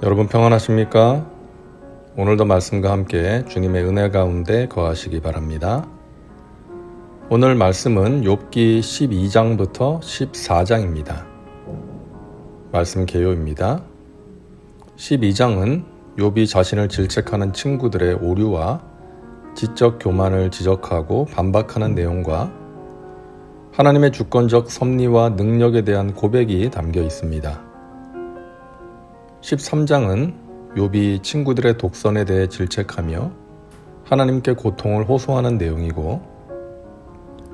여러분 평안하십니까? 오늘도 말씀과 함께 주님의 은혜 가운데 거하시기 바랍니다. 오늘 말씀은 욥기 12장부터 14장입니다. 말씀 개요입니다. 12장은 욥이 자신을 질책하는 친구들의 오류와 지적 교만을 지적하고 반박하는 내용과 하나님의 주권적 섭리와 능력에 대한 고백이 담겨 있습니다. 13장은 욥이 친구들의 독선에 대해 질책하며 하나님께 고통을 호소하는 내용이고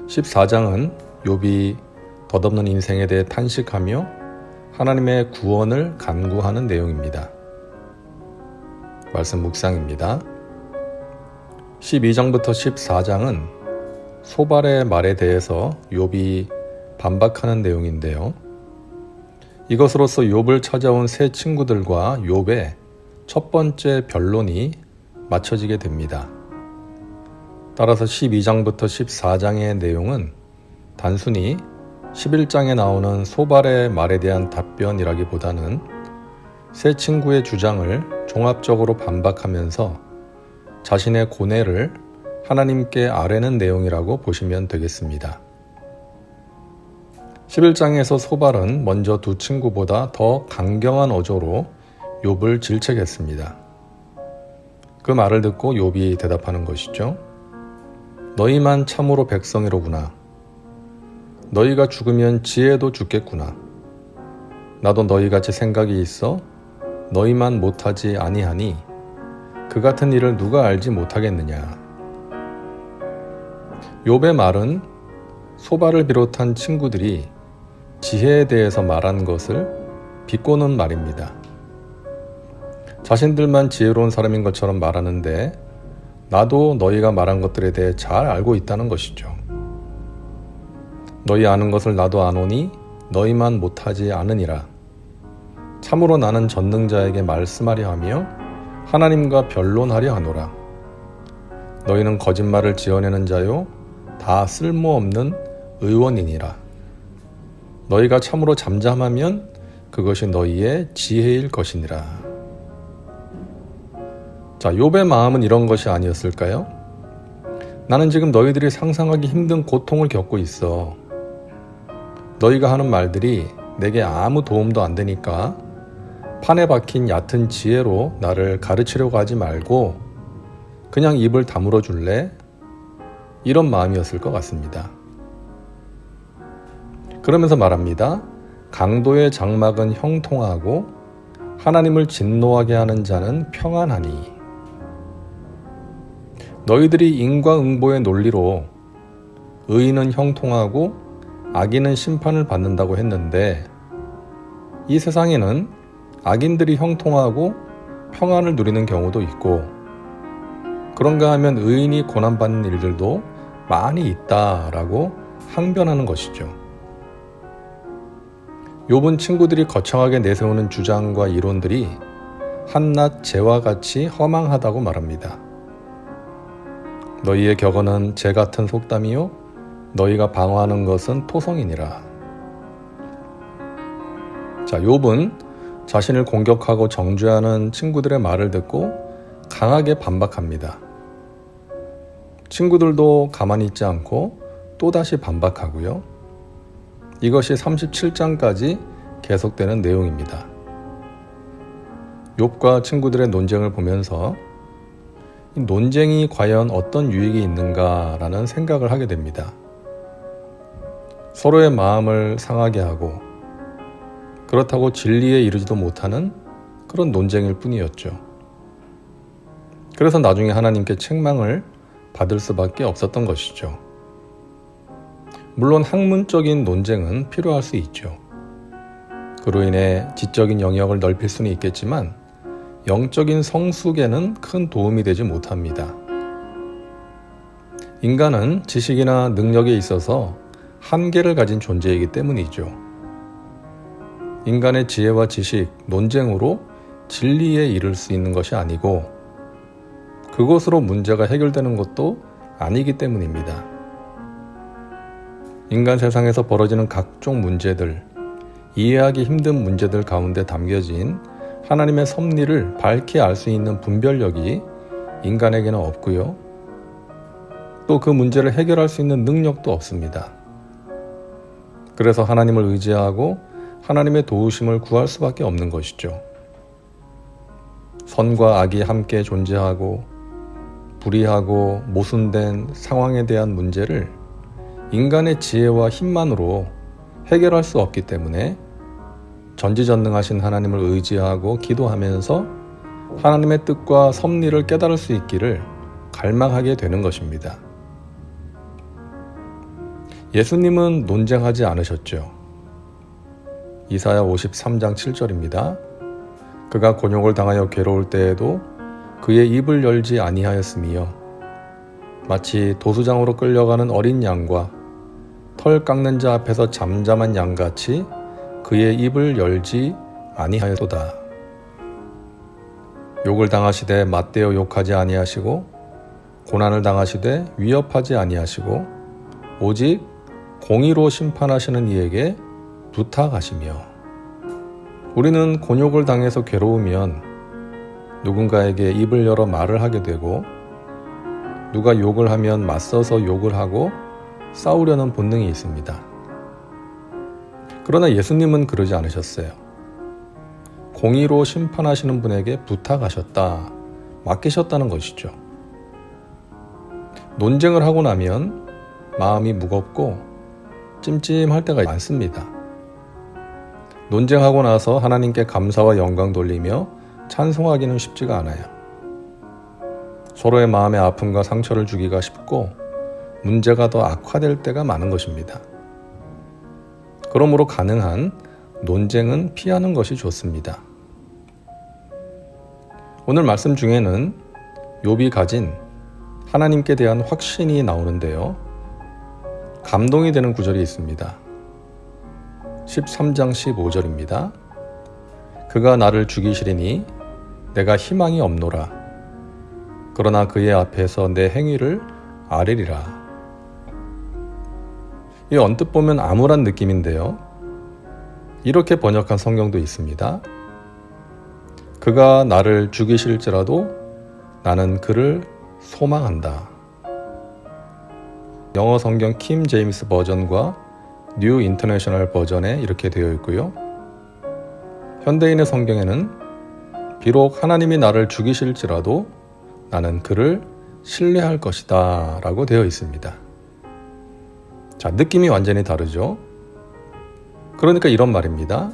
14장은 욥이 덧없는 인생에 대해 탄식하며 하나님의 구원을 간구하는 내용입니다. 말씀 묵상입니다. 12장부터 14장은 소발의 말에 대해서 욥이 반박하는 내용인데요. 이것으로서 욥을 찾아온 세 친구들과 욥의 첫 번째 변론이 맞춰지게 됩니다. 따라서 12장부터 14장의 내용은 단순히 11장에 나오는 소발의 말에 대한 답변이라기보다는 세 친구의 주장을 종합적으로 반박하면서 자신의 고뇌를 하나님께 아뢰는 내용이라고 보시면 되겠습니다. 11장에서 소발은 먼저 두 친구보다 더 강경한 어조로 욥을 질책했습니다. 그 말을 듣고 욥이 대답하는 것이죠. 너희만 참으로 백성이로구나. 너희가 죽으면 지혜도 죽겠구나. 나도 너희같이 생각이 있어 너희만 못하지 아니하니 그 같은 일을 누가 알지 못하겠느냐. 욥의 말은 소발을 비롯한 친구들이 지혜에 대해서 말한 것을 비꼬는 말입니다. 자신들만 지혜로운 사람인 것처럼 말하는데 나도 너희가 말한 것들에 대해 잘 알고 있다는 것이죠. 너희 아는 것을 나도 아노니 너희만 못하지 않으니라. 참으로 나는 전능자에게 말씀하려 하며 하나님과 변론하려 하노라. 너희는 거짓말을 지어내는 자요 다 쓸모없는 의원이니라. 너희가 참으로 잠잠하면 그것이 너희의 지혜일 것이니라. 자, 욥의 마음은 이런 것이 아니었을까요? 나는 지금 너희들이 상상하기 힘든 고통을 겪고 있어. 너희가 하는 말들이 내게 아무 도움도 안 되니까 판에 박힌 얕은 지혜로 나를 가르치려고 하지 말고 그냥 입을 다물어 줄래? 이런 마음이었을 것 같습니다. 그러면서 말합니다. 강도의 장막은 형통하고 하나님을 진노하게 하는 자는 평안하니. 너희들이 인과응보의 논리로 의인은 형통하고 악인은 심판을 받는다고 했는데 이 세상에는 악인들이 형통하고 평안을 누리는 경우도 있고 그런가 하면 의인이 고난받는 일들도 많이 있다라고 항변하는 것이죠. 욥은 친구들이 거창하게 내세우는 주장과 이론들이 한낱 재와 같이 허망하다고 말합니다. 너희의 격언은 재 같은 속담이요 너희가 방어하는 것은 토성이니라. 자, 욥은 자신을 공격하고 정죄하는 친구들의 말을 듣고 강하게 반박합니다. 친구들도 가만히 있지 않고 또다시 반박하고요. 이것이 37장까지 계속되는 내용입니다. 욥과 친구들의 논쟁을 보면서 이 논쟁이 과연 어떤 유익이 있는가라는 생각을 하게 됩니다. 서로의 마음을 상하게 하고 그렇다고 진리에 이르지도 못하는 그런 논쟁일 뿐이었죠. 그래서 나중에 하나님께 책망을 받을 수밖에 없었던 것이죠. 물론 학문적인 논쟁은 필요할 수 있죠. 그로 인해 지적인 영역을 넓힐 수는 있겠지만 영적인 성숙에는 큰 도움이 되지 못합니다. 인간은 지식이나 능력에 있어서 한계를 가진 존재이기 때문이죠. 인간의 지혜와 지식, 논쟁으로 진리에 이를 수 있는 것이 아니고 그것으로 문제가 해결되는 것도 아니기 때문입니다. 인간 세상에서 벌어지는 각종 문제들, 이해하기 힘든 문제들 가운데 담겨진 하나님의 섭리를 밝히 알 수 있는 분별력이 인간에게는 없고요. 또 그 문제를 해결할 수 있는 능력도 없습니다. 그래서 하나님을 의지하고 하나님의 도우심을 구할 수밖에 없는 것이죠. 선과 악이 함께 존재하고 불의하고 모순된 상황에 대한 문제를 인간의 지혜와 힘만으로 해결할 수 없기 때문에 전지전능하신 하나님을 의지하고 기도하면서 하나님의 뜻과 섭리를 깨달을 수 있기를 갈망하게 되는 것입니다. 예수님은 논쟁하지 않으셨죠. 이사야 53장 7절입니다. 그가 곤욕을 당하여 괴로울 때에도 그의 입을 열지 아니하였으며 마치 도수장으로 끌려가는 어린 양과 털 깎는 자 앞에서 잠잠한 양같이 그의 입을 열지 아니하였도다. 욕을 당하시되 맞대어 욕하지 아니하시고 고난을 당하시되 위협하지 아니하시고 오직 공의로 심판하시는 이에게 부탁하시며. 우리는 곤욕을 당해서 괴로우면 누군가에게 입을 열어 말을 하게 되고 누가 욕을 하면 맞서서 욕을 하고 싸우려는 본능이 있습니다. 그러나 예수님은 그러지 않으셨어요. 공의로 심판하시는 분에게 부탁하셨다, 맡기셨다는 것이죠. 논쟁을 하고 나면 마음이 무겁고 찜찜할 때가 많습니다. 논쟁하고 나서 하나님께 감사와 영광 돌리며 찬송하기는 쉽지가 않아요. 서로의 마음의 아픔과 상처를 주기가 쉽고 문제가 더 악화될 때가 많은 것입니다. 그러므로 가능한 논쟁은 피하는 것이 좋습니다. 오늘 말씀 중에는 욥이 가진 하나님께 대한 확신이 나오는데요. 감동이 되는 구절이 있습니다. 13장 15절입니다. 그가 나를 죽이시리니 내가 희망이 없노라. 그러나 그의 앞에서 내 행위를 아뢰리라. 이 언뜻 보면 암울한 느낌인데요. 이렇게 번역한 성경도 있습니다. 그가 나를 죽이실지라도 나는 그를 소망한다. 영어 성경 킴 제임스 버전과 뉴 인터내셔널 버전에 이렇게 되어 있고요. 현대인의 성경에는 비록 하나님이 나를 죽이실지라도 나는 그를 신뢰할 것이다 라고 되어 있습니다. 자, 느낌이 완전히 다르죠? 그러니까 이런 말입니다.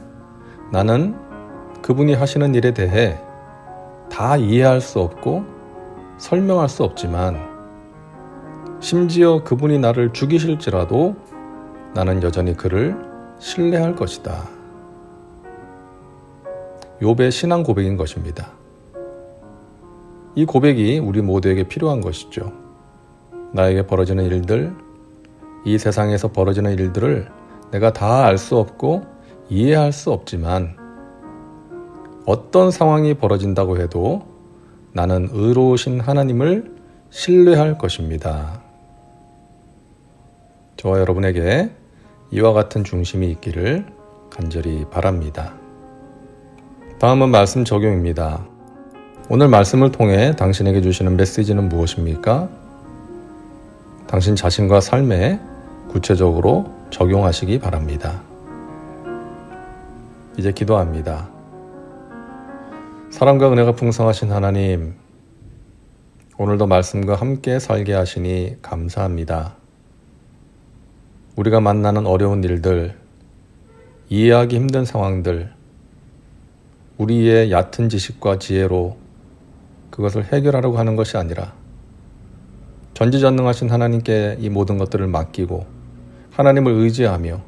나는 그분이 하시는 일에 대해 다 이해할 수 없고 설명할 수 없지만 심지어 그분이 나를 죽이실지라도 나는 여전히 그를 신뢰할 것이다. 욥의 신앙 고백인 것입니다. 이 고백이 우리 모두에게 필요한 것이죠. 나에게 벌어지는 일들, 이 세상에서 벌어지는 일들을 내가 다 알 수 없고 이해할 수 없지만 어떤 상황이 벌어진다고 해도 나는 의로우신 하나님을 신뢰할 것입니다. 저와 여러분에게 이와 같은 중심이 있기를 간절히 바랍니다. 다음은 말씀 적용입니다. 오늘 말씀을 통해 당신에게 주시는 메시지는 무엇입니까? 당신 자신과 삶에 구체적으로 적용하시기 바랍니다. 이제 기도합니다. 사랑과 은혜가 풍성하신 하나님, 오늘도 말씀과 함께 살게 하시니 감사합니다. 우리가 만나는 어려운 일들, 이해하기 힘든 상황들, 우리의 얕은 지식과 지혜로 그것을 해결하려고 하는 것이 아니라 전지전능하신 하나님께 이 모든 것들을 맡기고 하나님을 의지하며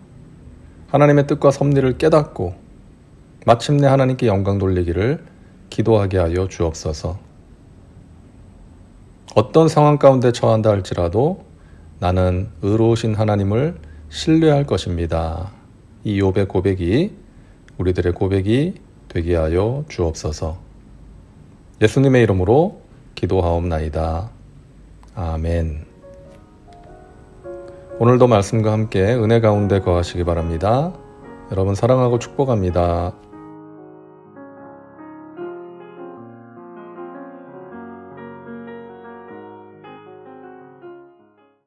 하나님의 뜻과 섭리를 깨닫고 마침내 하나님께 영광 돌리기를 기도하게 하여 주옵소서. 어떤 상황 가운데 처한다 할지라도 나는 의로우신 하나님을 신뢰할 것입니다. 이 욥의 고백이 우리들의 고백이 되게 하여 주옵소서. 예수님의 이름으로 기도하옵나이다. 아멘. 오늘도 말씀과 함께 은혜 가운데 거하시기 바랍니다. 여러분 사랑하고 축복합니다.